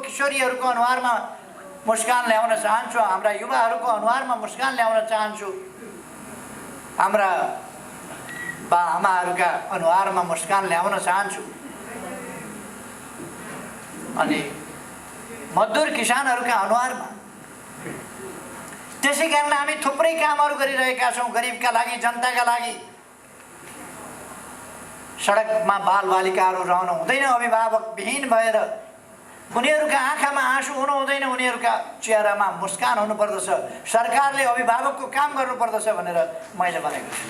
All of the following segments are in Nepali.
किशोरीहरूको अनुहारमा मुस्कान ल्याउन चाहन्छु, हाम्रा युवाहरूको अनुहारमा मुस्कान ल्याउन चाहन्छु, हाम्रा बाआमाहरूका अनुहारमा मुस्कान ल्याउन चाहन्छु। अनि मजदुर किसानहरूका अनुहारमा। त्यसै कारण हामी थुप्रै कामहरू गरिरहेका छौँ गरिबका लागि, जनताका लागि। सडकमा बालबालिकाहरू रहन हुँदैन, अभिभावक विहीन भएर उनीहरूका आँखामा आँसु हुनु हुँदैन, उनीहरूका चेहरामा मुस्कान हुनुपर्दछ। सरकारले अभिभावकको काम गर्नुपर्दछ भनेर मैले भनेको छु।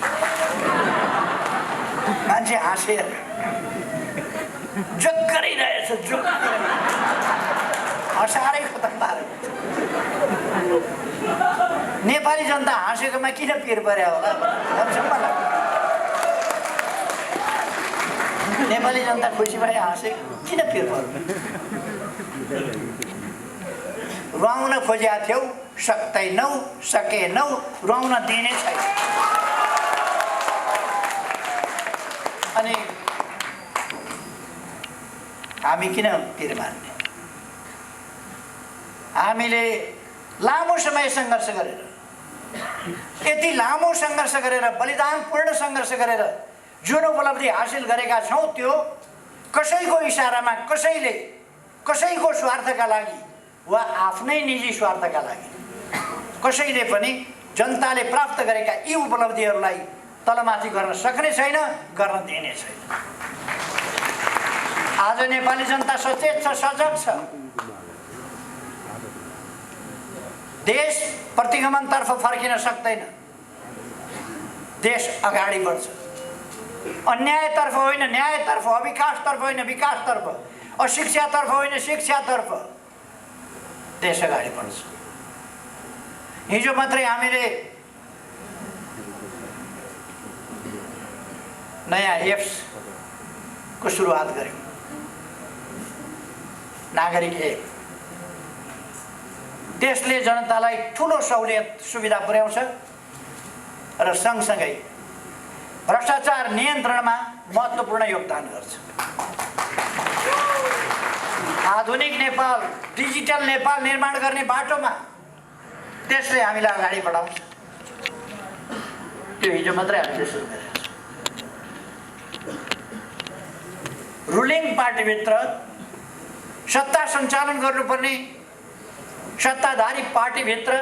मान्छे हाँसेर जोक गरिरहेछ, जोक हँसारै खतम पारेको। नेपाली जनता हाँसेकोमा किन पिर पर्यो होला भन्छ मलाई। नेपाली जनता खुसी भए हाँसे किन पिर पर्यो? रुवाउन खोजेका थियौ, सक्दैनौ, सकेनौ, रुवाउन दिने छैन। अनि हामी किन पिर मान्ने? हामीले लामो समय सङ्घर्ष गरेर, यति लामो सङ्घर्ष गरेर, बलिदानपूर्ण सङ्घर्ष गरेर जुन उपलब्धि हासिल गरेका छौँ त्यो कसैको इसारामा, कसैको स्वार्थका लागि वा आफ्नै निजी स्वार्थका लागि कसैले पनि जनताले प्राप्त गरेका यी उपलब्धिहरूलाई तलमाथि गर्न सक्ने छैन, गर्न दिने छैन। आज नेपाली जनता सचेत छ, सजग छ। देश प्रतिगमनतर्फ फर्किन सक्दैन। देश अगाडि बढ्छ, अन्यायतर्फ होइन न्यायतर्फ, अविकासतर्फ होइन विकासतर्फ, अशिक्षातर्फ होइन शिक्षातर्फ देश अगाडि बढ्छ। हिजो मात्रै हामीले नयाँ एप्स को सुरुवात गर्यौं, नागरिक एप। त्यसले जनतालाई ठुलो सहुलियत सुविधा पुर्याउँछ र सँगसँगै भ्रष्टाचार नियन्त्रणमा महत्त्वपूर्ण योगदान गर्छ। आधुनिक नेपाल, डिजिटल नेपाल निर्माण गर्ने बाटोमा त्यसले हामीलाई अगाडि बढाउँछ। त्यो हिजो मात्रै हामीले सुरु गरेका छौँ। रुलिङ पार्टीभित्र सत्ता सञ्चालन गर्नुपर्ने सत्ताधारी पार्टीभित्र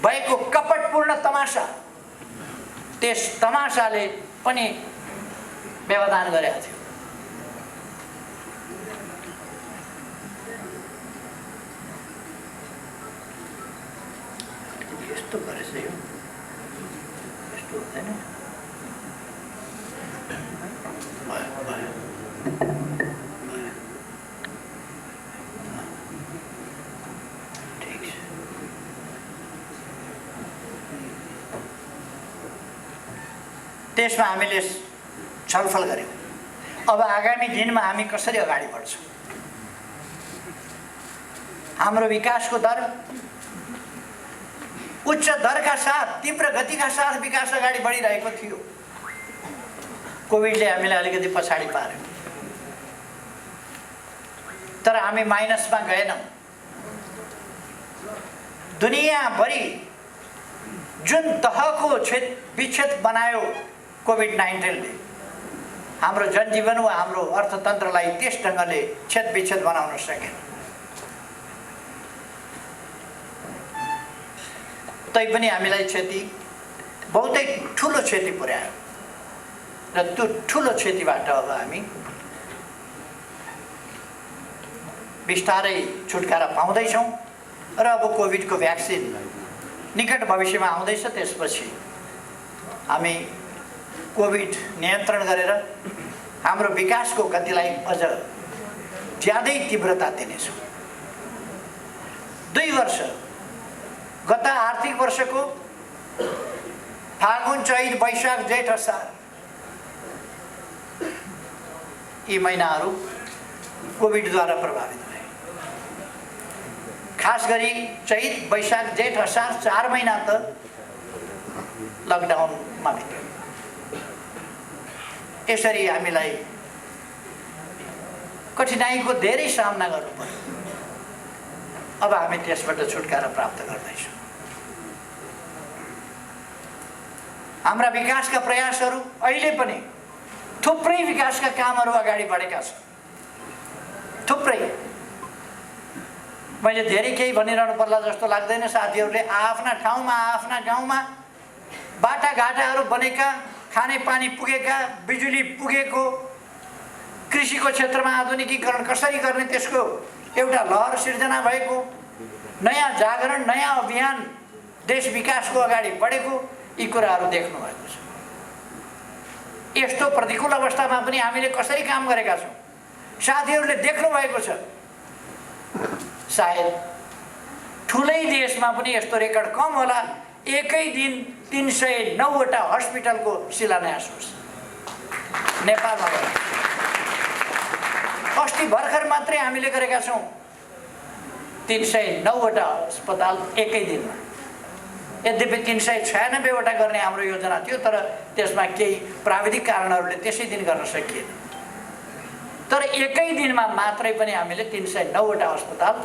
भएको कपटपूर्ण तमासा, त्यस तमासाले पनि व्यवधान गरेका थियो। यस्तो गरेछ यो, यस्तो हुँदैन। त्यसमा हामीले छलफल गर्यौं। अब आगामी दिनमा हामी कसरी अगाडि बढ्छौं? हाम्रो विकासको दर उच्च दरका साथ, तीव्र गतिका साथ विकास अगाडि बढिरहेको थियो। कोभिडले हामीलाई अलिकति पछाडि पार्यो, तर हामी माइनसमा गएनौं। दुनियाँभरि जुन तहको विच्छेद बनायो कोभिड-19ले, हाम्रो जनजीवन वा हाम्रो अर्थतन्त्रलाई त्यस ढङ्गले छेदविच्छेद बनाउन सकेन। तैपनि हामीलाई क्षति, बहुतै ठुलो क्षति पुर्यायो र त्यो ठुलो क्षतिबाट अब हामी बिस्तारै छुटकारा पाउँदैछौँ र अब कोभिडको भ्याक्सिन निकट भविष्यमा आउँदैछ। त्यसपछि हामी कोभिड नियन्त्रण गरेर हाम्रो विकासको गतिलाई अझ ज्यादै तीव्रता दिनेछौँ। 2 वर्ष, गत आर्थिक वर्षको फागुन, चैत, वैशाख, जेठ, असार यी महिनाहरू कोभिडद्वारा प्रभावित भए। खास गरी चैत, वैशाख, जेठ, असार 4 महिना त लकडाउनमा बित्यो। यसरी हामीलाई कठिनाइको धेरै सामना गर्नु पर्यो। अब हामी त्यसबाट छुटकारा प्राप्त गर्दैछौँ। हाम्रा विकासका प्रयासहरू अहिले पनि थुप्रै विकासका कामहरू अगाडि बढेका छन्, थुप्रै। मैले धेरै केही भनिरहनु पर्ला जस्तो लाग्दैन। साथीहरूले आफ्ना ठाउँमा आफ्ना गाउँमा बाटाघाटाहरू बनेका, खाने पानी पुगेका, बिजुली पुगेको, कृषिको क्षेत्रमा आधुनिकीकरण कसरी गर्ने त्यसको एउटा लहर सिर्जना भएको, नयाँ जागरण, नयाँ अभियान, देश विकासको अगाडि बढेको, यी कुराहरू देख्नु भएको छ। यस्तो प्रतिकूल अवस्थामा पनि हामीले कसरी काम गरेका छौँ साथीहरूले देख्नु भएको छ। सायद ठुलै देशमा पनि यस्तो रेकर्ड कम होला, एकै दिन 309वटा हस्पिटलको शिलान्यास होस् नेपालमा। अस्ति भर्खर मात्रै हामीले गरेका छौँ 309वटा अस्पताल एकै दिनमा। यद्यपि 396वटा गर्ने हाम्रो योजना थियो, तर त्यसमा केही प्राविधिक कारणहरूले त्यसै दिन गर्न सकिएन। तर एकै दिनमा मात्रै पनि हामीले 309वटा अस्पताल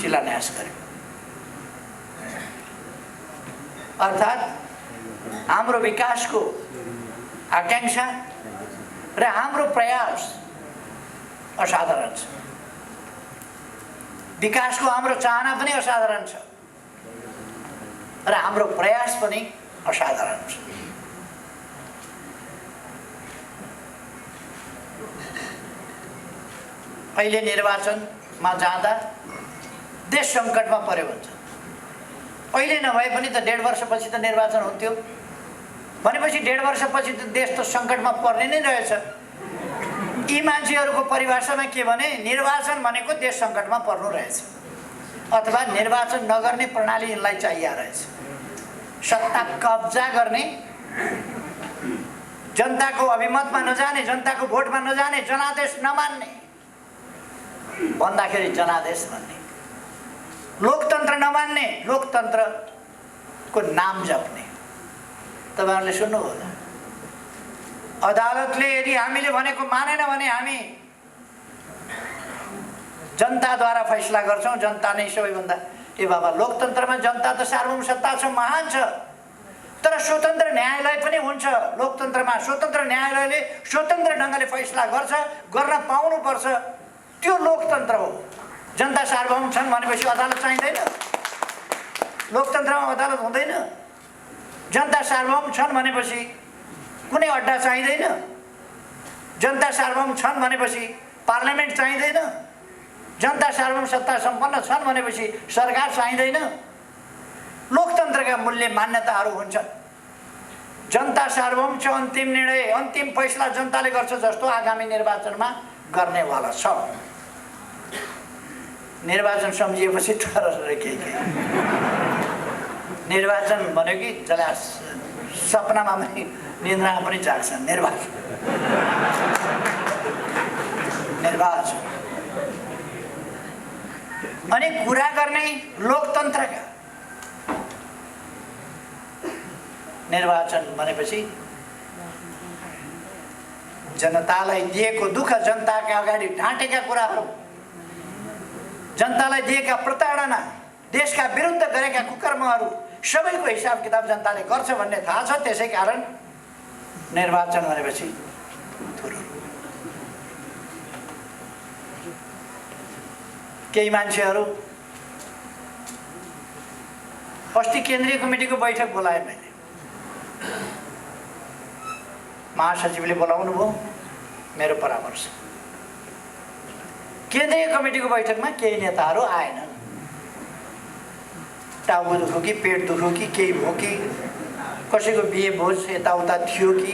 शिलान्यास गर्यौँ। अर्थात् हाम्रो विकासको आकांक्षा र हाम्रो प्रयास असाधारण छ। विकासको हाम्रो चाहना पनि असाधारण छ र हाम्रो प्रयास पनि असाधारण छ। अहिले निर्वाचनमा जाँदा देश सङ्कटमा पर्यो भन्छ। अहिले नभए पनि त 1.5 वर्षपछि त निर्वाचन हुन्थ्यो भनेपछि 1.5 वर्षपछि त देश त सङ्कटमा पर्ने नै रहेछ। यी मान्छेहरूको परिभाषामा के भने निर्वाचन भनेको देश सङ्कटमा पर्नु रहेछ, अथवा निर्वाचन नगर्ने प्रणाली यिनलाई चाहिए रहेछ। सत्ता कब्जा गर्ने, जनताको अभिमतमा नजाने, जनताको भोटमा नजाने, जनादेश नमान्ने, भन्दाखेरि जनादेश भन्ने, लोकतन्त्र नमान्ने, लोकतन्त्रको नाम जप्ने। तपाईहरुले सुन्नुभयो होला, अदालतले यदि हामीले भनेको मानेन भने हामी जनताद्वारा फैसला गर्छौं, जनता नै सबैभन्दा। ए बाबा, लोकतन्त्रमा जनता त सार्वभौम सत्ता छ, महान छ, तर स्वतन्त्र न्यायालय पनि हुन्छ। लोकतन्त्रमा स्वतन्त्र न्यायालयले स्वतन्त्र ढङ्गले फैसला गर्छ, गर्न पाउनुपर्छ, त्यो लोकतन्त्र हो। जनता सार्वभौम छन् भनेपछि अदालत चाहिँदैन, लोकतन्त्रमा अदालत हुँदैन। जनता सार्वभौम छन् भनेपछि कुनै अड्डा चाहिँदैन, जनता सार्वभौम छन् भनेपछि पार्लियामेन्ट चाहिँदैन, जनता सार्वभौम सत्ता सम्पन्न छन् भनेपछि सरकार चाहिँदैन। लोकतन्त्रका मूल्य मान्यताहरू हुन्छन्। जनता सार्वभौम छ, अन्तिम निर्णय, अन्तिम फैसला जनताले गर्छ जस्तो आगामी निर्वाचनमा गर्नेवाला छ। निर्वाचन सम्झिएपछि तर के निर्वाचन भन्यो कि जसले सपनामा पनि निन्द्रामा पनि जाग्छन्। निर्वाचन अनि कुरा गर्ने लोकतन्त्रका। निर्वाचन भनेपछि जनतालाई दिएको दुःख, जनताका अगाडि ढाँटेका कुराहरू, जनतालाई दिएका प्रताडना, देशका विरुद्ध गरेका कुकर्महरू सबैको हिसाब किताब जनताले गर्छ भन्ने थाहा छ। त्यसै कारण निर्वाचन भनेपछि केही मान्छेहरू अस्ति केन्द्रीय कमिटीको बैठक बोलाए, मैले महासचिवले बोलाउनु भयो, मेरो परामर्श। केन्द्रीय कमिटीको बैठकमा केही नेताहरू आएनन्। टाउको दुख्यो कि पेट दुख्यो कि केही भयो कि कसैको बिहे भोज यताउता थियो कि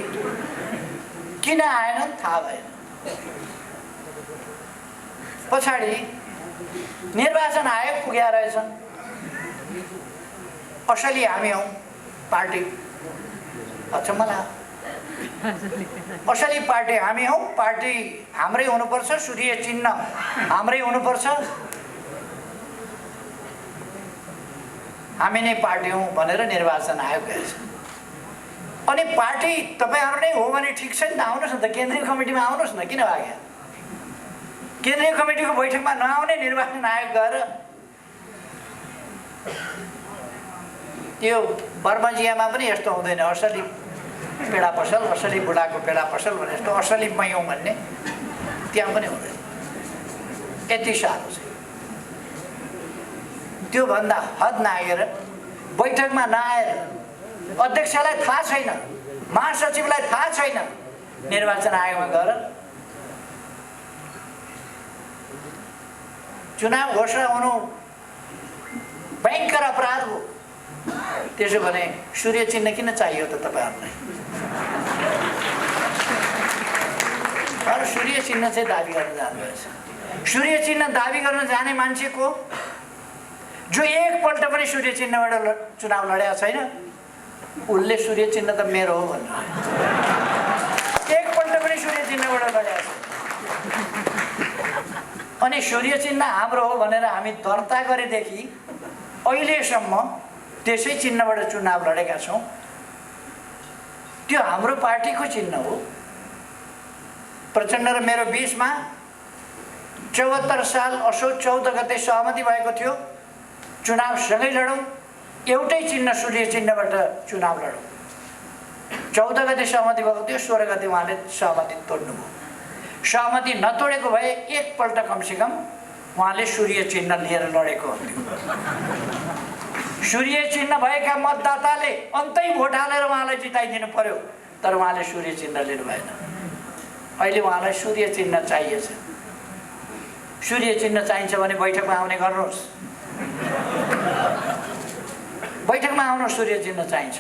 किन आएनन् थाहा भएन। पछाडि निर्वाचन आयोग पुगेका रहेछन्। असली हामी हौँ पार्टी, अचम्म लाग्यो। असली पार्टी हामी हौँ, पार्टी हाम्रै हुनुपर्छ, सूर्य चिन्ह हाम्रै हुनुपर्छ, हामी नै पार्टी हौँ भनेर निर्वाचन आयोग गएछ। अनि पार्टी तपाईहरु नै हो भने ठिक छ नि त, आउनुहोस् न त, केन्द्रीय कमिटीमा आउनुहोस् न, किन भाग्यो? केन्द्रीय कमिटीको बैठकमा नआउने निर्वाचन आयोग गएर त्यो बर्मजियामा पनि यस्तो हुँदैन, असली पेडा पसल, असली बुढाको पेडा पसल भने जस्तो असली मयौँ भन्ने त्यहाँ पनि हुँदैन। यति साह्रो छ। त्योभन्दा हद नागेर बैठकमा नआएर, अध्यक्षलाई थाहा छैन, महासचिवलाई थाहा छैन, निर्वाचन आयोगमा गएर चुनाव घोषणा हुनु भयङ्कर अपराध हो। त्यसो भने सूर्य चिन्ह किन चाहियो त तपाईँहरूलाई? अरू सूर्य चिन्ह चाहिँ दाबी गर्न जानुभएछ। सूर्य चिन्ह दाबी गर्न जाने मान्छेको जो एकपल्ट पनि सूर्य चिन्हबाट चुनाव लडेको छैन, उसले सूर्य चिन्ह त मेरो हो भन्नु। एकपल्ट पनि सूर्य चिन्हबाट लडेको छ। अनि सूर्य चिन्ह हाम्रो हो भनेर हामी दर्ता गरेदेखि अहिलेसम्म त्यसै चिन्हबाट चुनाव लडेका छौँ। त्यो हाम्रो पार्टीको चिन्ह हो। प्रचण्ड र मेरो बिचमा 74 साल असोज 14 गते सहमति भएको थियो, चुनाव सँगै लडौँ, एउटै चिन्ह सूर्य चिन्हबाट चुनाव लडौँ। 14 गते सहमति भएको थियो, 16 गते उहाँले सहमति तोड्नुभयो। सहमति नतोडेको भए एकपल्ट कमसेकम उहाँले सूर्य चिन्ह लिएर लडेको हुन्थ्यो। सूर्य चिन्ह भएका मतदाताले अन्तै भोट हालेर उहाँलाई जिताइदिनु पर्यो, तर उहाँले सूर्य चिन्ह लिनु भएन। अहिले उहाँलाई सूर्य चिन्ह चाहिएछ। सूर्य चिन्ह चाहिन्छ भने बैठकमा आउने गर्नुहोस्, बैठकमा आउनु। सूर्य चिन्ह चाहिन्छ।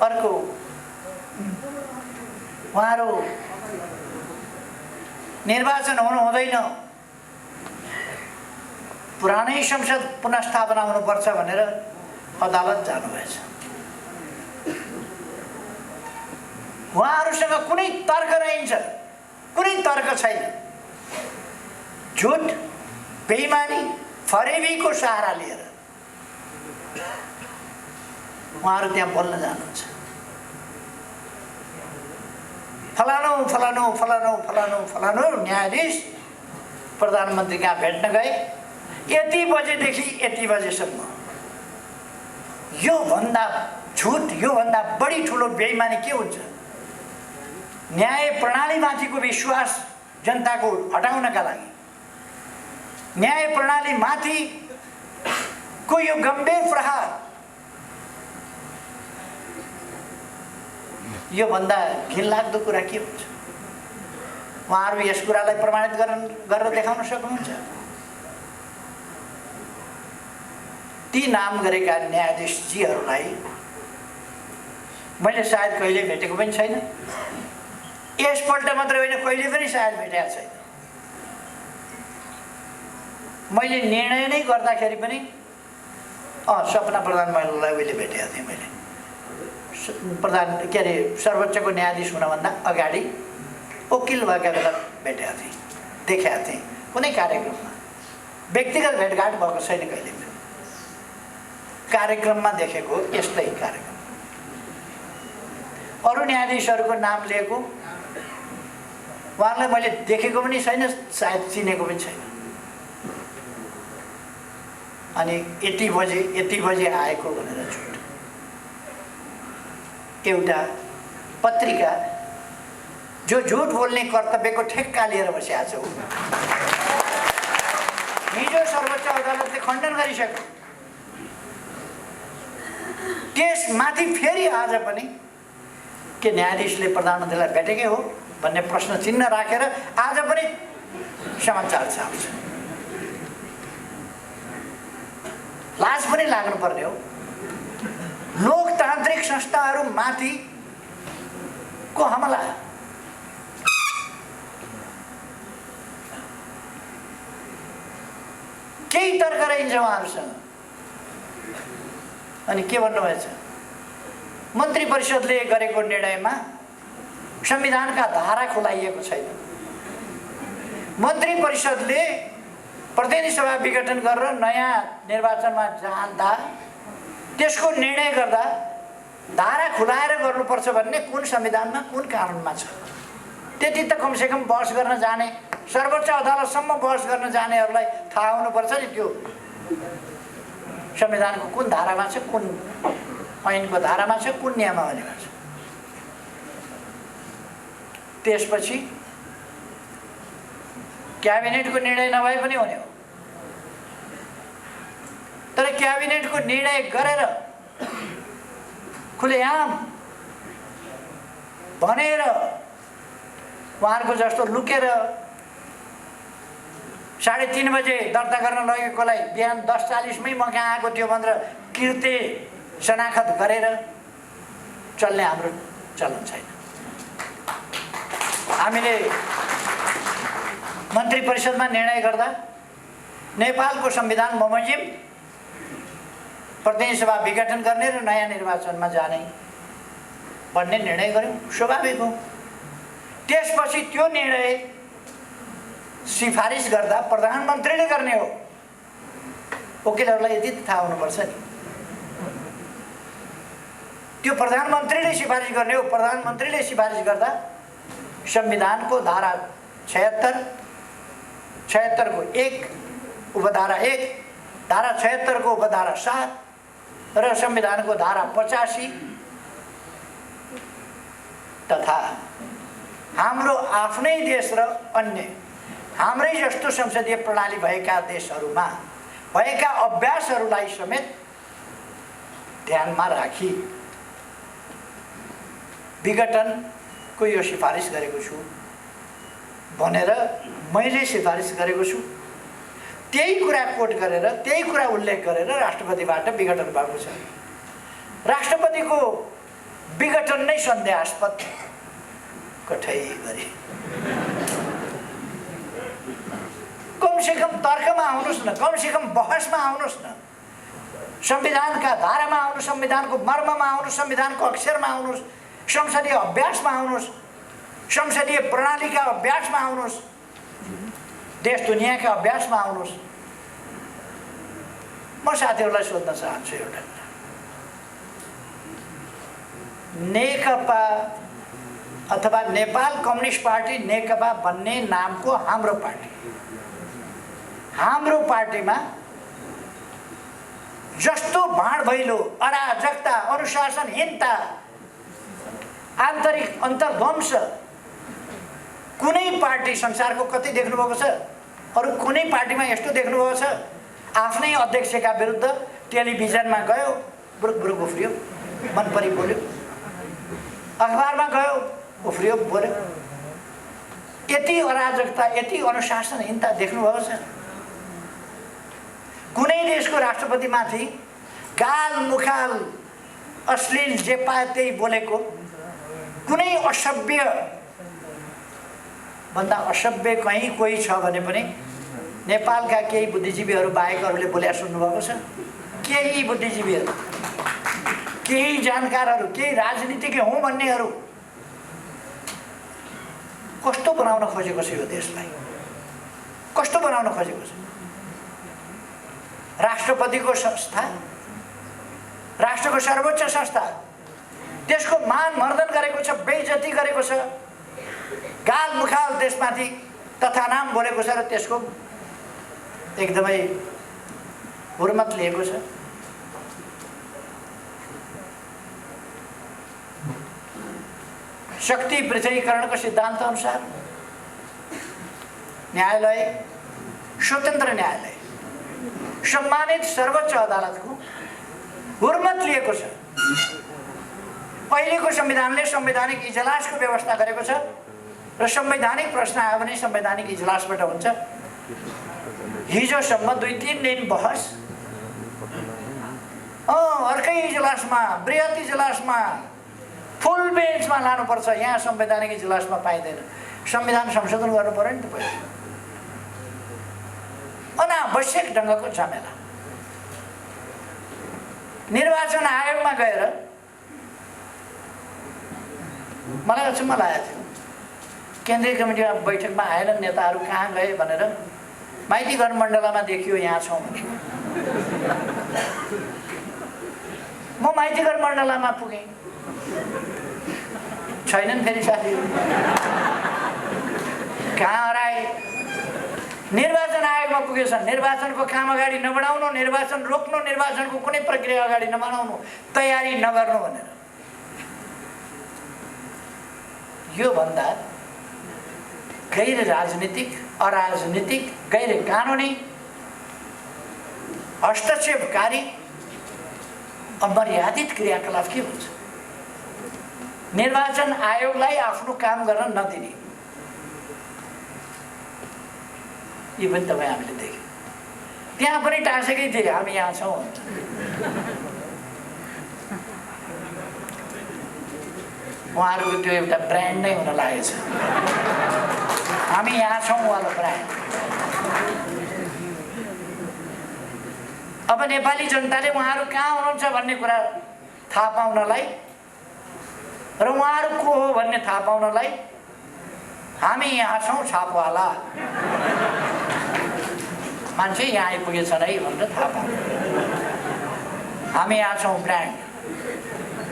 अर्को, उहाँहरू निर्वाचन हुनु हुँदैन, पुरानै संसद पुनस्थापना हुनुपर्छ भनेर अदालत जानुभएछ। उहाँहरूसँग कुनै तर्क रहन्छ? कुनै तर्क छैन। झुट, बेइमानी, फरेबीको सहारा लिएर उहाँहरू त्यहाँ बोल्न जानुहुन्छ। फलानु फलानु फलानु फलानु फलानु न्यायाधीश प्रधानमन्त्री कहाँ भेट्न गए, यति बजेदेखि यति बजेसम्म। योभन्दा झुट, योभन्दा बढी ठुलो बेइमानी के हुन्छ? न्याय प्रणालीमाथिको विश्वास जनताको हटाउनका लागि, न्याय प्रणालीमाथिको यो गम्भीर प्रहार, योभन्दा घिनलाग्दो कुरा के हुन्छ? उहाँहरू यस कुरालाई प्रमाणित गरेर देखाउन सक्नुहुन्छ? ती नाम गरेका न्यायाधीशजीहरूलाई मैले सायद कहिले भेटेको पनि छैन। यसपल्ट मात्रै होइन, कहिले पनि सायद भेटेको छैन। मैले निर्णय नै गर्दाखेरि पनि सपना प्रधान महिलालाई उहिले भेटेको थिएँ। मैले प्रधान के अरे सर्वोच्चको न्यायाधीश हुनभन्दा अगाडि वकिल भएका बेला भेटेको थिएँ, देखेको थिएँ कुनै कार्यक्रममा। व्यक्तिगत भेटघाट भएको छैन कहिले पनि। कार्यक्रममा देखेको यस्तै कार्यक्रम। अरू न्यायाधीशहरूको नाम लिएको उहाँलाई मैले देखेको पनि छैन, सायद चिनेको पनि छैन। अनि यति बजे आएको भनेर झुट। एउटा पत्रिका जो झुट बोल्ने कर्तव्यको ठेक्का लिएर बसेको छ, हिजो सर्वोच्च अदालतले खण्डन गरिसक्यो। त्यसमाथि फेरि आज पनि के न्यायाधीशले प्रधानमन्त्रीलाई भेटेकै हो भन्ने प्रश्न चिन्ह राखेर आज पनि समाचार छाप्छ। लाज पनि लाग्नुपर्ने हो। लोकतान्त्रिक संस्थाहरूमाथि को हमला। केही तर्क रहन्छ उहाँहरूसँग। अनि के भन्नुभएछ? मन्त्री परिषदले गरेको निर्णयमा संविधानका धारा खुलाइएको छैन। मन्त्री परिषदले प्रतिनिधि सभा विघटन गरेर नयाँ निर्वाचनमा जाँदा त्यसको निर्णय गर्दा धारा खुलाएर गर्नुपर्छ भन्ने कुन संविधानमा, कुन कानुनमा छ? त्यति त कमसेकम बहस गर्न जाने, सर्वोच्च अदालतसम्म बहस गर्न जानेहरूलाई थाहा हुनुपर्छ नि त्यो संविधानको कुन धारामा छ, कुन ऐनको धारामा छ, कुन नियमावलीमा छ। त्यसपछि क्याबिनेटको निर्णय नभए पनि हुने हो, तर क्याबिनेटको निर्णय गरेर खुलेआम भनेर उहाँहरूको जस्तो लुकेर 3:30 बजे दर्ता गर्न लगेकोलाई बिहान 10:40 मै म कहाँ आएको थियो भनेर कृत्य शनाखत गरेर चल्ने हाम्रो चलन छैन। हामीले मन्त्री परिषदमा निर्णय गर्दा नेपालको संविधान बमोजिम प्रतिनिधि सभा विघटन गर्ने र नयाँ निर्वाचनमा जाने भन्ने निर्णय गर्यौं, स्वाभाविक हो। त्यसपछि त्यो निर्णय सिफारिस गर्दा प्रधानमन्त्रीले गर्ने हो। वकिलहरूलाई यति थाहा हुनुपर्छ नि, त्यो प्रधानमन्त्रीले सिफारिस गर्ने हो। प्रधानमन्त्रीले सिफारिस गर्दा संविधानको धारा 76 को 1 उपधारा 1, धारा 76 को उपधारा 7 र संविधानको धारा 85 तथा हाम्रो आफ्नै देश र अन्य हाम्रै जस्तो संसदीय प्रणाली भएका देशहरूमा भएका अभ्यासहरूलाई समेत ध्यानमा राखी विघटनको यो सिफारिस गरेको छु भनेर मैले सिफारिस गरेको छु। त्यही कुरा कोट गरेर, त्यही कुरा उल्लेख गरेर राष्ट्रपतिबाट विघटन भएको छ। राष्ट्रपतिको विघटन नै सन्देहास्पद कठै गरी कमसेकम तर्कमा आउनुहोस् न, कमसेकम बहसमा आउनुहोस् न, संविधानका धारामा आउनुहोस्, संविधानको मर्ममा आउनुहोस्, संविधानको अक्षरमा आउनुहोस्, संसदीय अभ्यासमा आउनुहोस्, संसदीय प्रणालीका अभ्यासमा आउनुहोस्, देश दुनियाँका अभ्यासमा आउनुहोस्। म साथीहरूलाई सोध्न चाहन्छु एउटा कुरा, नेकपा अथवा नेपाल कम्युनिस्ट पार्टी नेकपा भन्ने नामको हाम्रो पार्टीमा जस्तो भाँडभैलो, अराजकता, अनुशासनहीनता, आन्तरिक अन्तर्ध्वंस कुनै पार्टी संसारको कति देख्नुभएको छ? अरू कुनै पार्टीमा यस्तो देख्नुभएको छ? आफ्नै अध्यक्षका विरुद्ध टेलिभिजनमा गयो, बुरुक बुरुक उफ्रियो, मन परी बोल्यो, अखबारमा गयो, उफ्रियो, बोल्यो। यति अराजकता, यति अनुशासनहीनता देख्नुभएको छ? कुनै देशको राष्ट्रपतिमाथि गाल मुखाल अश्लील जे पाए त्यही बोलेको, कुनै असभ्य भन्दा असभ्य कहीँ कोही छ भने पनि नेपालका केही बुद्धिजीवीहरू बाहेकहरूले बोल्या सुन्नुभएको छ? केही बुद्धिजीवीहरू, केही जानकारहरू, केही राजनीतिज्ञ हौँ भन्नेहरू कस्तो बनाउन खोजेको छ यो देशलाई? कस्तो बनाउन खोजेको छ? राष्ट्रपतिको संस्था, राष्ट्रको सर्वोच्च संस्था, त्यसको मान मर्दन गरेको छ, बेइज्जती गरेको छ, गाल मुखाल त्यसमाथि तथा नाम बोलेको छ र त्यसको एकदमै हुर्मत लिएको छ। शक्ति पृथकीकरणको सिद्धान्त अनुसार न्यायालय, स्वतन्त्र न्यायालय, सम्मानित सर्वोच्च अदालतको हुर्मत लिएको छ। अहिलेको संविधानले संवैधानिक इजलासको व्यवस्था गरेको छ र संवैधानिक प्रश्न आयो भने संवैधानिक इजलासबाट हुन्छ। हिजोसम्म 2-3 दिन बहस, अर्कै इजलासमा, बृहत इजलासमा, फुल बेन्चमा लानुपर्छ, यहाँ संवैधानिक इजलासमा पाइँदैन। संविधान संशोधन गर्नु पर्यो नि त पहिला। अनावश्यक ढङ्गको झमेला। निर्वाचन आयोगमा गएर मलाई अचम्म लागेको थियो, केन्द्रीय कमिटीमा बैठकमा आएनन् नेताहरू, कहाँ गए भनेर माइतीघर मण्डलामा देखियो यहाँ छौँ भने म माइतीघर मण्डलामा पुगेँ, छैनन् फेरि साथीहरू। कहाँ हराए? निर्वाचन आयोगमा पुगेछन्। निर्वाचनको काम अगाडि नबढाउनु, निर्वाचन रोक्नु, निर्वाचनको कुनै प्रक्रिया अगाडि नबढाउनु, तयारी नगर्नु भनेर। यो भन्दा गैर राजनीतिक, अराजनीतिक, गैर कानुनी, हस्तक्षेपकारी, अमर्यादित क्रियाकलाप के हुन्छ? निर्वाचन आयोगलाई आफ्नो काम गर्न नदिने, यो पनि तपाईँ हामीले देख्यौँ। त्यहाँ पनि टाँसेकै थिए, हामी यहाँ छौँ भन्छ। उहाँहरूको त्यो एउटा ब्रान्ड नै हुन लागेको छ, हामी यहाँ छौँ वाला ब्रान्ड। अब नेपाली जनताले उहाँहरू कहाँ हुनुहुन्छ भन्ने कुरा थाहा पाउनलाई र उहाँहरू को हो भन्ने थाहा पाउनलाई हामी यहाँ छौँ छापवाला, मान्छे यहाँ आइपुगेछन् है भनेर थाहा पाउनु। हामी यहाँ छौँ ब्रान्ड,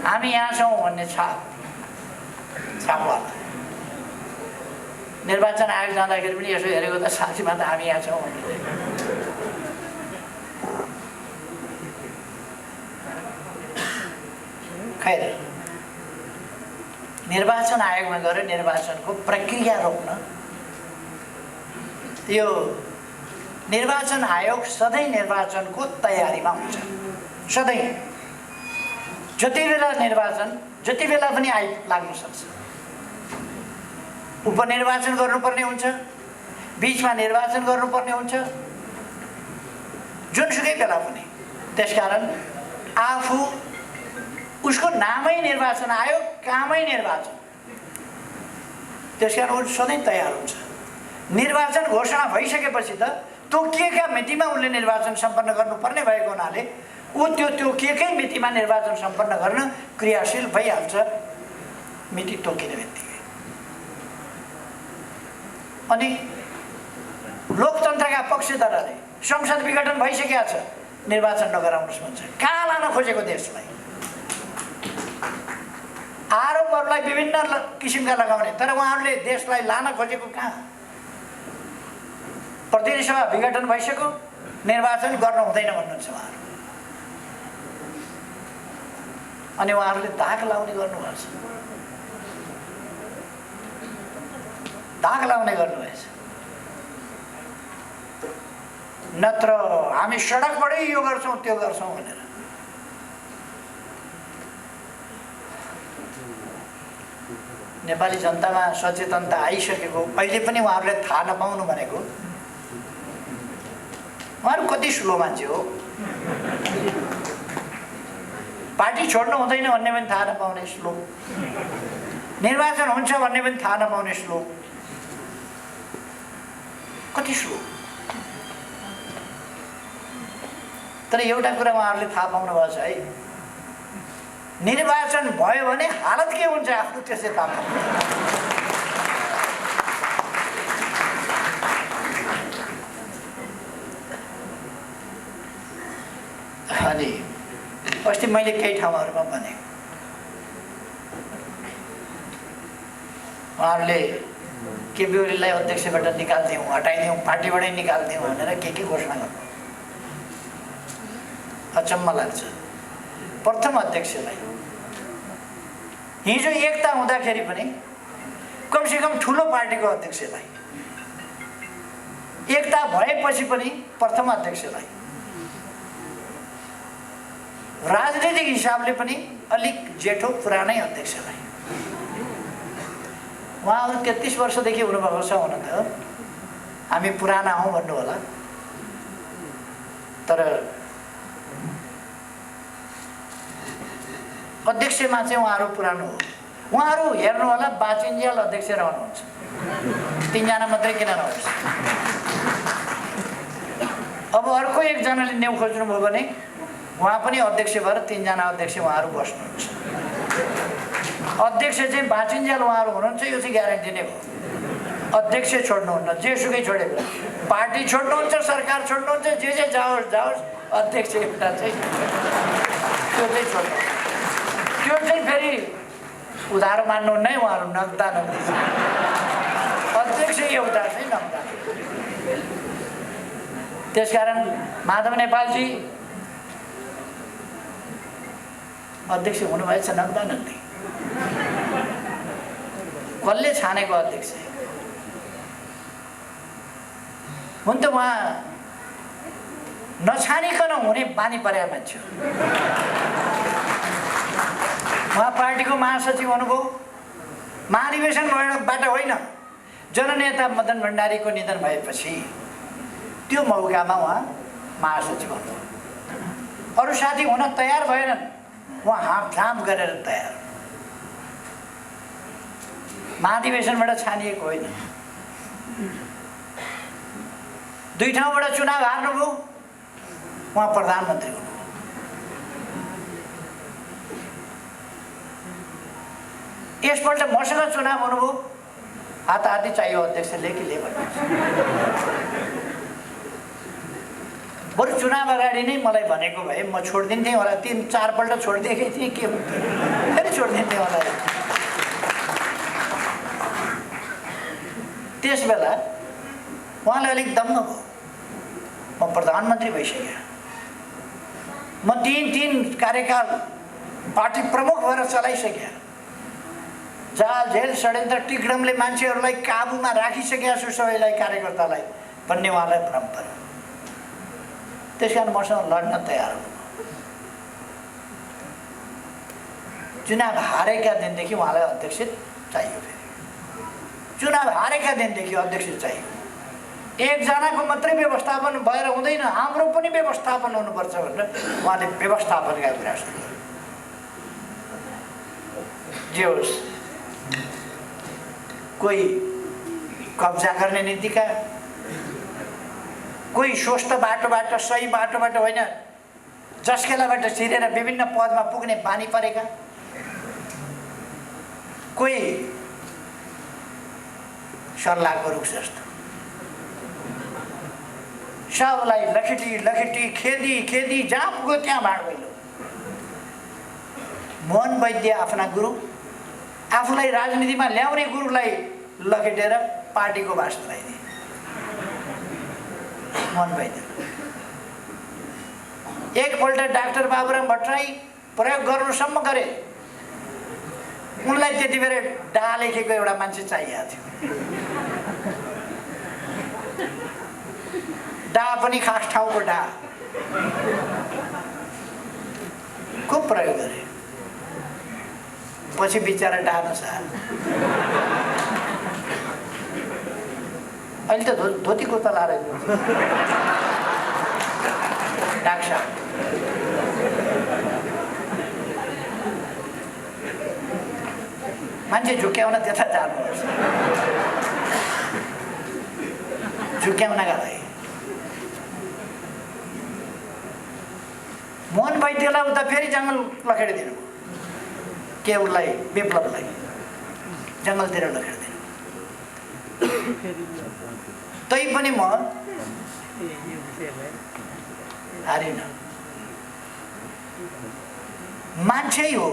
हामी यहाँ छौँ भन्ने छापवाला। निर्वाचन आयोग जाँदाखेरि पनि यसो हेरेको त साँच्चीमा त हामी यहाँ छौँ भन्ने। खैर, निर्वाचन आयोगमा गएर निर्वाचनको प्रक्रिया रोक्न, यो निर्वाचन आयोग सधैँ निर्वाचनको तयारीमा हुन्छ। सधैँ जति बेला निर्वाचन जति बेला पनि लाग्न सक्छ। उपनिर्वाचन गर्नुपर्ने हुन्छ, बीचमा निर्वाचन गर्नुपर्ने हुन्छ, जुनसुकै बेला पनि। त्यसकारण आफू, उसको नामै निर्वाचन आयोग, कामै निर्वाचन, त्यसकारण ऊ सधैँ तयार हुन्छ। निर्वाचन घोषणा भइसकेपछि त तोकिएका मितिमा उनले निर्वाचन सम्पन्न गर्नुपर्ने भएको हुनाले ऊ तोकिएकै मितिमा निर्वाचन सम्पन्न गर्न क्रियाशील भइहाल्छ, मिति तोकिने बित्तिकै। अनि लोकतन्त्रका पक्षधरले संसद विघटन भइसकेका छ, निर्वाचन नगराउनुहोस् भन्छ। कहाँ लान खोजेको देशलाई? आरोपहरूलाई विभिन्न किसिमका लगाउने, तर उहाँहरूले देशलाई लान खोजेको कहाँ? प्रतिनिधि सभा विघटन भइसक्यो, निर्वाचन गर्न हुँदैन भन्नुहुन्छ उहाँहरू। अनि उहाँहरूले दाग लाउने गर्नुभएछ, दाग लाउने गर्नुभएछ। नत्र हामी सडकबाटै यो गर्छौँ त्यो गर्छौँ भनेर। नेपाली जनतामा सचेतनता आइसकेको, अहिले पनि उहाँहरूले थाहा नपाउनु भनेको उहाँहरू कति स्लो मान्छे हो। पार्टी छोड्नु हुँदैन भन्ने पनि थाहा नपाउने स्लो, निर्वाचन हुन्छ भन्ने पनि थाहा नपाउने स्लो, कति स्लो। तर एउटा कुरा उहाँहरूले थाहा पाउनु भएको छ है, निर्वाचन भयो भने हालत के हुन्छ आफ्नो त्यसै थाहा पाउनु। अनि अस्ति मैले केही ठाउँहरूमा भने उहाँहरूले केपी ओलीलाई अध्यक्षबाट निकाल्दिउँ, हटाइदिउँ, पार्टीबाटै निकाल्दिउँ भनेर के घोषणा गर्नु। अचम्म लाग्छ। प्रथम अध्यक्षलाई हिजो एकता हुँदाखेरि पनि कमसेकम ठुलो पार्टीको अध्यक्षलाई, एकता भएपछि पनि प्रथम अध्यक्षलाई, राजनीतिक हिसाबले पनि अलिक जेठो पुरानै अध्यक्षलाई, उहाँहरू 33 वर्षदेखि हुनुभएको छ हुन त, हामी पुराना हौँ भन्नु होला, तर अध्यक्षमा चाहिँ उहाँहरू पुरानो हो। उहाँहरू हेर्नु होला बाचिन्जेल अध्यक्ष रहनुहुन्छ, 3 जना मात्रै किन रहन्छ। अब अर्को एकजनाले न्यु खोज्नुभयो भने उहाँ पनि अध्यक्ष भएर 3 जना अध्यक्ष उहाँहरू बस्नुहुन्छ। अध्यक्ष चाहिँ बाचिन्जेल उहाँहरू हुनुहुन्छ, यो चाहिँ ग्यारेन्टी नै हो। अध्यक्ष छोड्नुहुन्न, जेसुकै छोडे पनि, पार्टी छोड्नुहुन्छ, सरकार छोड्नुहुन्छ, जे जाओस् जाओस्, अध्यक्ष एउटा चाहिँ त्यो चाहिँ छोड्नु। त्यो चाहिँ फेरि उधारो मान्नुहुन्न है उहाँहरू, नगदा अध्यक्ष एउटा चाहिँ नहुँदा। त्यसकारण माधव नेपालजी अध्यक्ष हुनुभएछ नग्दा नग्दै। कसले छानेको अध्यक्ष हुन त उहाँ नछानिकन हुने बानी परेका मान्छे। उहाँ पार्टीको महासचिव हुनुभयो, महाधिवेशनबाट होइन, जननेता मदन भण्डारीको निधन भएपछि त्यो मौकामा उहाँ महासचिव हुनुभयो। अरू साथी हुन तयार भएनन्, उहाँ हामझाम गरेर तयार। महाधिवेशनबाट छानिएको होइन। 2 ठाउँबाट चुनाव हार्नुभयो, उहाँ प्रधानमन्त्री हुनुभयो। यसपल्ट मसँग चुनाव हुनुभयो, हाताहाती चाहियो अध्यक्षले कि ले भन्नुहुन्छ। बरु चुनाव अगाडि नै मलाई भनेको भए म छोडिदिन्थेँ होला। 3-4 पल्ट छोडिदिएकै थिएँ, के हुन्थ्यो, फेरि छोडिदिन्थेँ होला। त्यस बेला उहाँले अलिक दम्म भयो, म प्रधानमन्त्री भइसकेँ, म 3 कार्यकाल पार्टी प्रमुख भएर चलाइसकेँ, जाल झेल षड्यन्त्र टिकडमले मान्छेहरूलाई काबुमा राखिसकेका छु सबैलाई, कार्यकर्तालाई भन्ने उहाँलाई भ्रम पर्यो। त्यसकारण मसँग लड्न तयार हुनु। चुनाव हारेका दिनदेखि उहाँलाई अध्यक्ष चाहियो। फेरि चुनाव हारेका दिनदेखि अध्यक्ष चाहियो। एकजनाको मात्रै व्यवस्थापन भएर हुँदैन, हाम्रो पनि व्यवस्थापन हुनुपर्छ भनेर उहाँले व्यवस्थापनका कुरा सुरु गर्नु। जे होस्, कोही कब्जा गर्ने नीतिका, कोही स्वस्थ बाटोबाट, सही बाटोबाट होइन, जसखेलाबाट छिरेर विभिन्न पदमा पुग्ने बानी परेका, कोही सल्लाहको रुख जस्तो सबलाई लखेटी लखेटी खेदी खेदी जहाँ पुग्यो त्यहाँ भाँडभैलो। मोहन वैद्य आफ्ना गुरु, आफूलाई राजनीतिमा ल्याउने गुरुलाई लखेटेर पार्टीको वास लगाइदिए। मोहन वैद्य एकपल्ट डाक्टर बाबुराम भट्टराई प्रयोग गर्नुसम्म गरे। उनलाई त्यति बेला डा लेखेको एउटा मान्छे चाहिएको थियो। डा पनि खास ठाउँको डा को प्रयोग गरे। पछि बिचरा डा नसार। अहिले त धोती कुर्ता लाएर डाक्सा मान्छे झुक्याउन त्यता जानुपर्छ। झुक्याउनका लागि मोहन वैद्यलाई उता फेरि जङ्गल लखेडिदिनु। के उसलाई विप्लवलाई जङ्गलतिर लखेडिदिनु। तैपनि म हारिन। मान्छे हो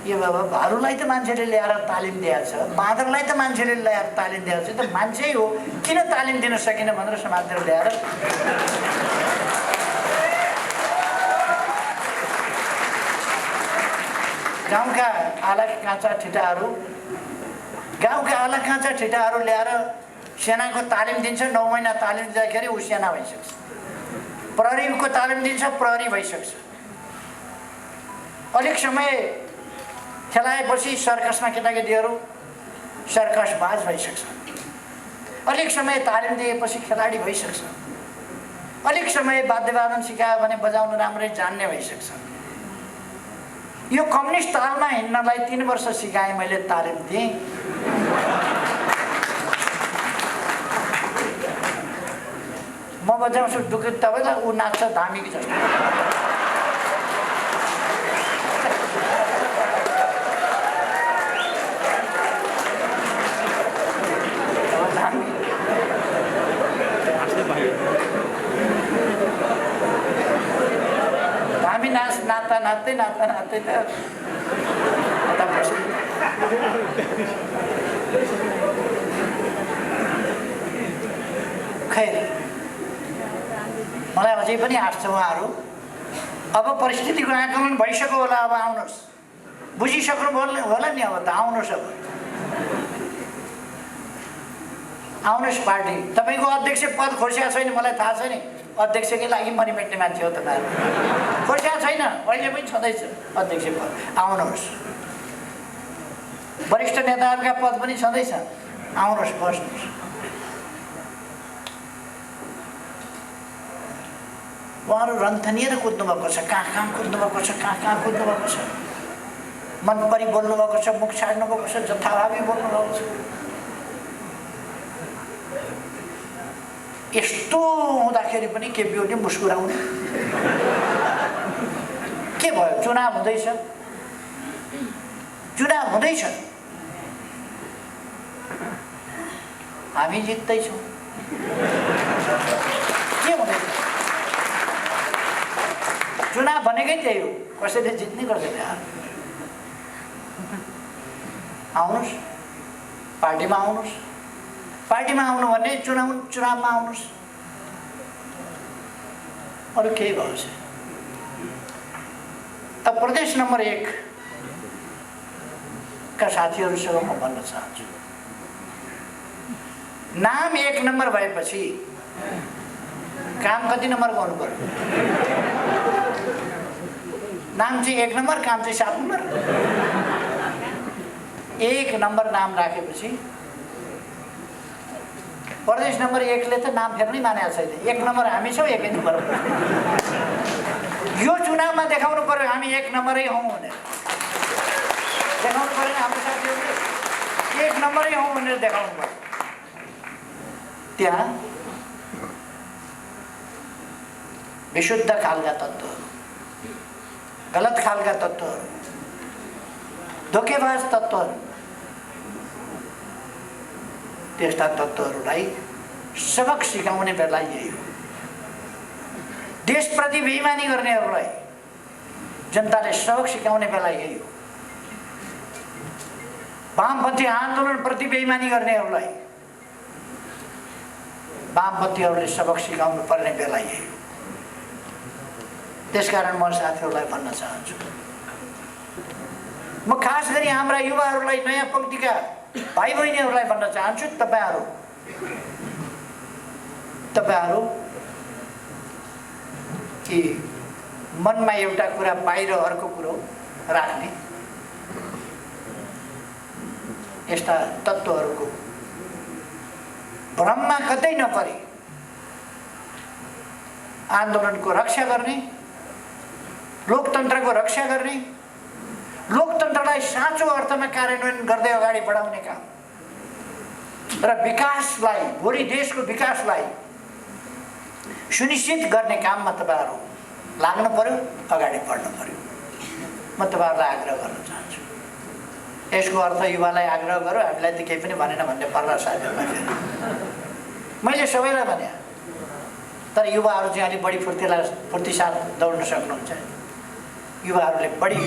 यो बाबा। भालुलाई त मान्छेले ल्याएर तालिम दिएको छ, बाँदरलाई त मान्छेले ल्याएर तालिम दिएको छ, त मान्छे हो किन तालिम दिन सकिन भनेर समाजतिर ल्याएर गाउँका आला काँचा ठिटाहरू ल्याएर सेनाको तालिम दिन्छ। 9 महिना तालिम दिँदाखेरि ऊ सेना भइसक्छ। प्रहरीको तालिम दिन्छ, प्रहरी भइसक्छ। अलिक समय खेलाएपछि सर्कसमा केटाकेटीहरू सर्कसबाज भइसक्छ। अलिक समय तालिम दिएपछि खेलाडी भइसक्छ। अलिक समय वाद्यवादन सिकायो भने बजाउन राम्रै जान्ने भइसक्छ। यो कम्युनिस्ट तालमा हिँड्नलाई 3 वर्ष सिकाएँ मैले, तालिम दिएँ। म बजाउँछु डुकुट तपाईँलाई, ऊ नाच्छ धामी जस्तो। हामी नाच्दा नाच्दै त खैर मलाई अझै पनि आश छ उहाँहरू अब परिस्थितिको आकलन भइसक्यो होला। अब आउनुहोस्, बुझिसक्नु होला नि। अब त आउनुहोस्, अब आउनुहोस्। पार्टी तपाईँको अध्यक्ष पद खोज्या छैन, मलाई थाहा छ नि। अध्यक्षकै लागि मरि मेट्ने मान्छे हो तपाईँहरू। खोज्या छैन, अहिले पनि छँदैछ अध्यक्ष पद। आउनुहोस्। वरिष्ठ नेताहरूका पद पनि छँदैछ, आउनुहोस्, बस्नुहोस्। उहाँहरू रन्थनिएर कुद्नु भएको छ, कहाँ कुद्नु भएको छ, कहाँ कुद्नु भएको छ। मन परी बोल्नु भएको छ, मुख छाड्नु भएको छ, जथाभावी बोल्नु भएको छ। यस्तो हुँदाखेरि पनि केपी ओली मुस्कुराउने। के भयो? चुनाव हुँदैछ, चुनाव हुँदैछ, हामी जित्दैछौँ। के हुँदैछ? चुनाव भनेकै त्यही हो, कसैले जित्ने कसैले हार्ने। आउनुहोस्, पार्टीमा आउनुहोस्। पार्टीमा आउनु भने चुनावमा आउनुहोस्, अरू केही भयो छ। अब प्रदेश नम्बर 1 का साथीहरूसँग म भन्न चाहन्छु, नाम 1 नम्बर भएपछि काम कति नम्बर गर्नु पर्यो? नाम चाहिँ 1 नम्बर, काम चाहिँ 7 नम्बर। 1 नम्बर नाम राखेपछि प्रदेश नम्बर 1 ले त नाम फेर्नै मानेको छैन। 1 नम्बर हामी छौँ, 1 नम्बर। यो चुनावमा देखाउनु पर्यो हामी 1 नम्बरै हौँ भनेर देखाउनु पर्यो। हाम्रो साथीहरूले 1 नम्बरै हौँ भनेर देखाउनु पर्यो। त्यहाँ विशुद्ध खालका तत्त्वहरू, गलत खालका तत्त्वहरू, धोकेबाज तत्त्वहरू, त्यस्ता तत्त्वहरूलाई सबक सिकाउने बेला यही हो। देशप्रति बेइमानी गर्नेहरूलाई जनताले सबक सिकाउने बेला यही हो। वामपन्थी आन्दोलनप्रति बेइमानी गर्नेहरूलाई वामपन्थीहरूले सबक सिकाउनु पर्ने बेला यही हो। त्यसकारण म साथीहरूलाई भन्न चाहन्छु, म खास गरी हाम्रा युवाहरूलाई, नयाँ पङ्क्तिका भाइ बहिनीहरूलाई भन्न चाहन्छु, तपाईँहरू कि मनमा एउटा कुरा बाहिर अर्को कुरो राख्ने यस्ता तत्त्वहरूको भ्रममा कतै नपरे आन्दोलनको रक्षा गर्ने, लोकतन्त्रको रक्षा गर्ने, लोकतन्त्रलाई साँचो अर्थमा कार्यान्वयन गर्दै अगाडि बढाउने काम र विकासलाई, भोलि देशको विकासलाई सुनिश्चित गर्ने काममा तपाईँहरू लाग्नु पर्यो, अगाडि बढ्नु पर्यो। म तपाईँहरूलाई आग्रह गर्न चाहन्छु। यसको अर्थ युवालाई आग्रह गरौँ, हामीलाई त केही पनि भनेन भन्ने पर्ला साथीहरूलाई। मैले सबैलाई भने, तर युवाहरू चाहिँ अलिक बढी फुर्ती साथ दौड्न सक्नुहुन्छ। युवाहरूले बढी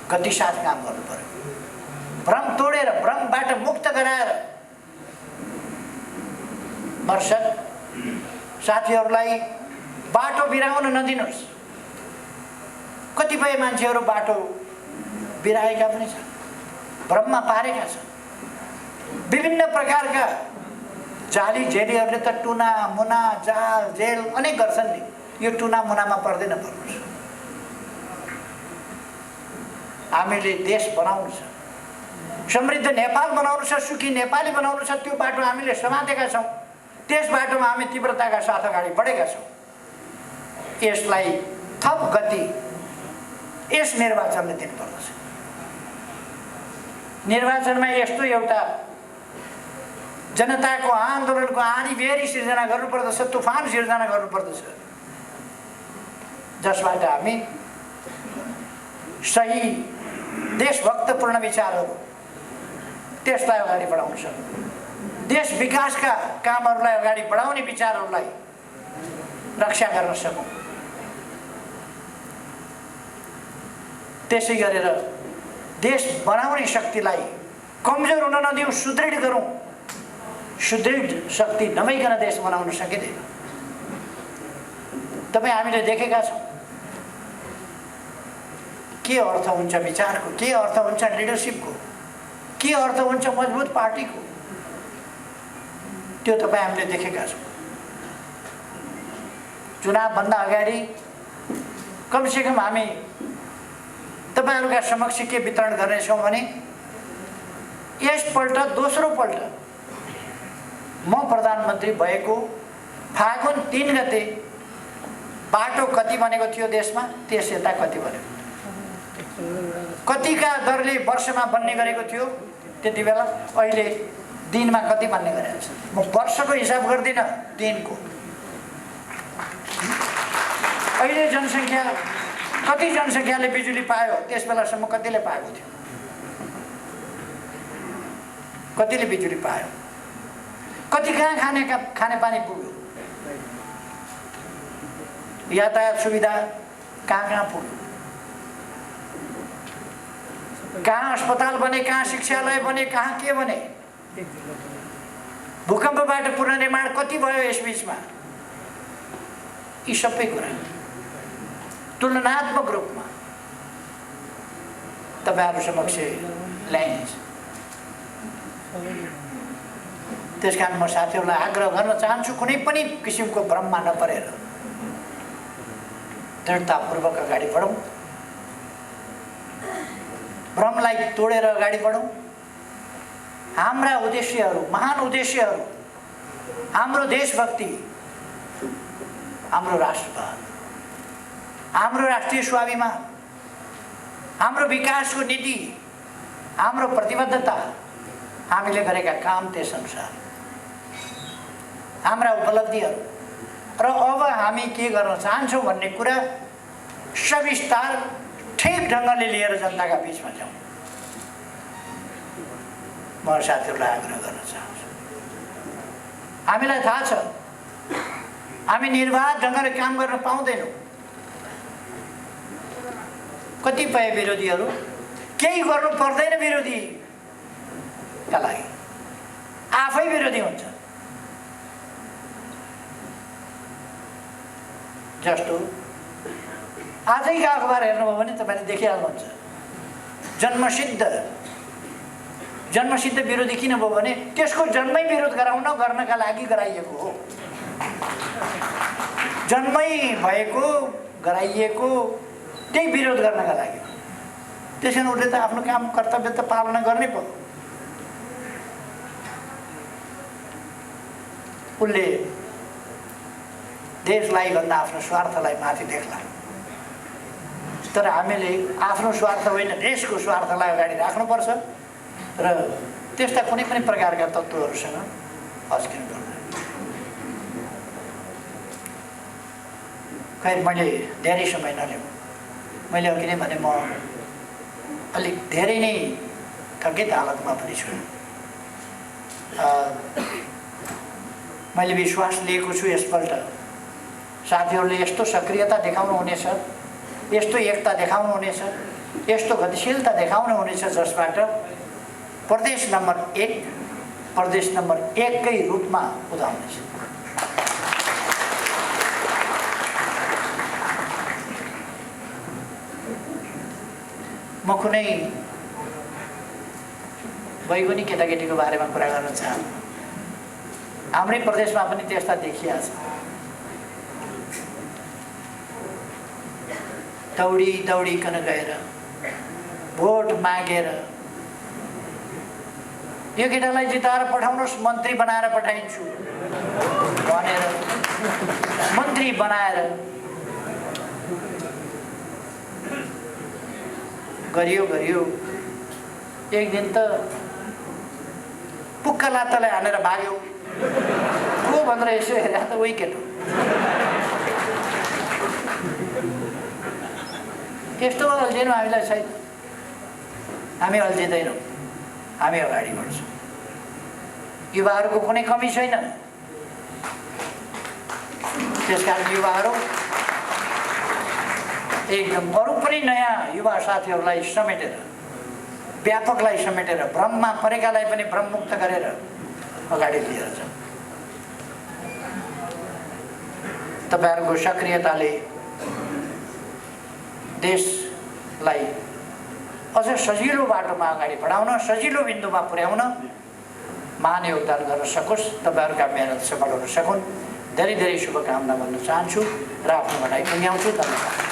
गति साथ काम गर्नु पर्यो। भ्रम तोडेर, भ्रमबाट मुक्त गराएर दर्शक साथीहरूलाई बाटो बिराउन नदिनुहोस्। कतिपय मान्छेहरू बाटो बिराएका पनि छन्, भ्रममा पारेका छन्। विभिन्न प्रकारका जाली जेलीहरूले त टुना मुना जाल जेल अनेक गर्छन् नि। यो टुना मुनामा पर्दैन पर्नुहोस्। हामीले देश बनाउनु छ, समृद्ध नेपाल बनाउनु छ, सुखी नेपाली बनाउनु छ। त्यो बाटो हामीले समातेका छौँ, त्यस बाटोमा हामी तीव्रताका साथ अगाडि बढेका छौँ। यसलाई थप गति यस निर्वाचनले दिनुपर्दछ। निर्वाचनमा यस्तो एउटा जनताको आन्दोलनको आँधीबेहरी सिर्जना गर्नुपर्दछ, तुफान सिर्जना गर्नुपर्दछ, जसबाट हामी सही देशभक्तपूर्ण विचारहरू त्यसलाई अगाडि बढाउन सक्छौँ। देश विकासका कामहरूलाई अगाडि बढाउने विचारहरूलाई रक्षा गर्न सकौँ। त्यसै गरेर देश बनाउने शक्तिलाई कमजोर हुन नदिउँ, सुदृढ गरौँ। सुदृढ शक्ति नभइकन देश बनाउन सकिँदैन। तपाईँ हामीले देखेका छौँ के अर्थ हुन्छ विचारको, के अर्थ हुन्छ लिडरसिपको, के अर्थ हुन्छ मजबुत पार्टीको, त्यो तपाईँ हामीले देखेका छौँ। चुनावभन्दा अगाडि कमसेकम हामी तपाईँहरूका समक्ष के वितरण गर्नेछौँ भने यसपल्ट दोस्रो पल्ट म प्रधानमन्त्री भएको फागुन 3 गते बाटो कति बनेको थियो देशमा, त्यस यता कति बन्यो, कतिका दरले वर्षमा बन्ने गरेको थियो त्यति बेला, अहिले दिनमा कति बन्ने गरेको छ। म वर्षको हिसाब गर्दिनँ, दिनको। अहिले जनसङ्ख्या कति जनसङ्ख्याले बिजुली पायो, त्यस बेलासम्म कतिले पाएको थियो, कतिले बिजुली पायो, कति कहाँ खानेपानी पुग्यो, यातायात सुविधा कहाँ पुग्यो, कहाँ अस्पताल बने, कहाँ शिक्षालय बने, कहाँ के बने, भूकम्पबाट पुनर्निर्माण कति भयो यस बीचमा, यी सबै कुरा तुलनात्मक रूपमा तपाईहरु समक्ष ल्याइनेछ। त्यसकारण म साथीहरूलाई आग्रह गर्न चाहन्छु, कुनै पनि किसिमको भ्रममा नपरेर दृढतापूर्वक अगाडि बढौँ, भ्रमलाई तोडेर अगाडि बढौँ। हाम्रा उद्देश्यहरू, महान उद्देश्यहरू, हाम्रो देशभक्ति, हाम्रो राष्ट्रवाद, हाम्रो राष्ट्रिय स्वाभिमान, हाम्रो विकासको नीति, हाम्रो प्रतिबद्धता, हामीले गरेका काम त्यसअनुसार, हाम्रा उपलब्धिहरू र अब हामी के गर्न चाहन्छौँ भन्ने कुरा सविस्तार ठिक ढङ्गले लिएर जनताका बीचमा जाउँ। म साथीहरूलाई आग्रह गर्न चाहन्छु, हामीलाई थाहा छ हामी निर्वाध ढङ्गले काम गर्न पाउँदैनौँ। कतिपय विरोधीहरू केही गर्नु पर्दैन विरोधीका लागि, आफै विरोधी हुन्छ। जस्तो आजैका अखबार हेर्नुभयो भने तपाईँले देखिहाल्नुहुन्छ, जन्मसिद्ध विरोधी किन भयो भने त्यसको जन्मै विरोध गर्नका लागि गराइएको हो। जन्मै भएको गराइएको त्यही विरोध गर्नका लागि। त्यसैले उसले त आफ्नो काम कर्तव्य त पालना गर्नै पर्यो। उसले देशलाई भन्दा आफ्नो स्वार्थलाई माथि देख्ला, तर हामीले आफ्नो स्वार्थ होइन देशको स्वार्थलाई अगाडि राख्नुपर्छ र त्यस्ता कुनै पनि प्रकारका तत्त्वहरूसँग अस्किनु पर्दैन। खै मैले धेरै समय नलिउँ, मैले अघि नै भने म अलिक धेरै नै थकित हालतमा पनि छु। मैले विश्वास लिएको छु यसपल्ट साथीहरूले यस्तो सक्रियता देखाउनुहुनेछ, यस्तो एकता देखाउनुहुनेछ, यस्तो गतिशीलता देखाउनुहुनेछ जसबाट प्रदेश नम्बर 1 कै रूपमा उदाउनेछ। म कुनै वैगुनी केटाकेटीको बारेमा कुरा गर्न चाहन्छु। हाम्रै प्रदेशमा पनि त्यस्ता देखिया छ। दौडिकन गएर भोट मागेर यो केटालाई जिताएर पठाउनुहोस्, मन्त्री बनाएर पठाइन्छु भनेर मन्त्री बनाएर गरियो। एक दिन त पुक्का लात्तालाई हानेर भाग्यो। को भनेर यसो हेरे त उही केटो। यस्तो अल्झिनु हामीलाई छैन, हामी अल्झिँदैनौँ, हामी अगाडि बढ्छौँ। युवाहरूको कुनै कमी छैन। त्यसकारण युवाहरू एकदम अरू पनि नयाँ युवा साथीहरूलाई समेटेर व्यापकलाई समेटेर भ्रममा परेकालाई पनि भ्रममुक्त गरेर अगाडि लिएर जाउँ। तपाईहरुको सक्रियताले देशलाई अझ सजिलो बाटोमा अगाडि बढाउन, सजिलो बिन्दुमा पुर्याउन महान योगदान गर्न सकोस्, तपाईहरुका मेहनत सफल हुन सकुन्। धेरै धेरै शुभकामना भन्न चाहन्छु र आफ्नो भनाइ टुङ्ग्याउँछु। धन्यवाद।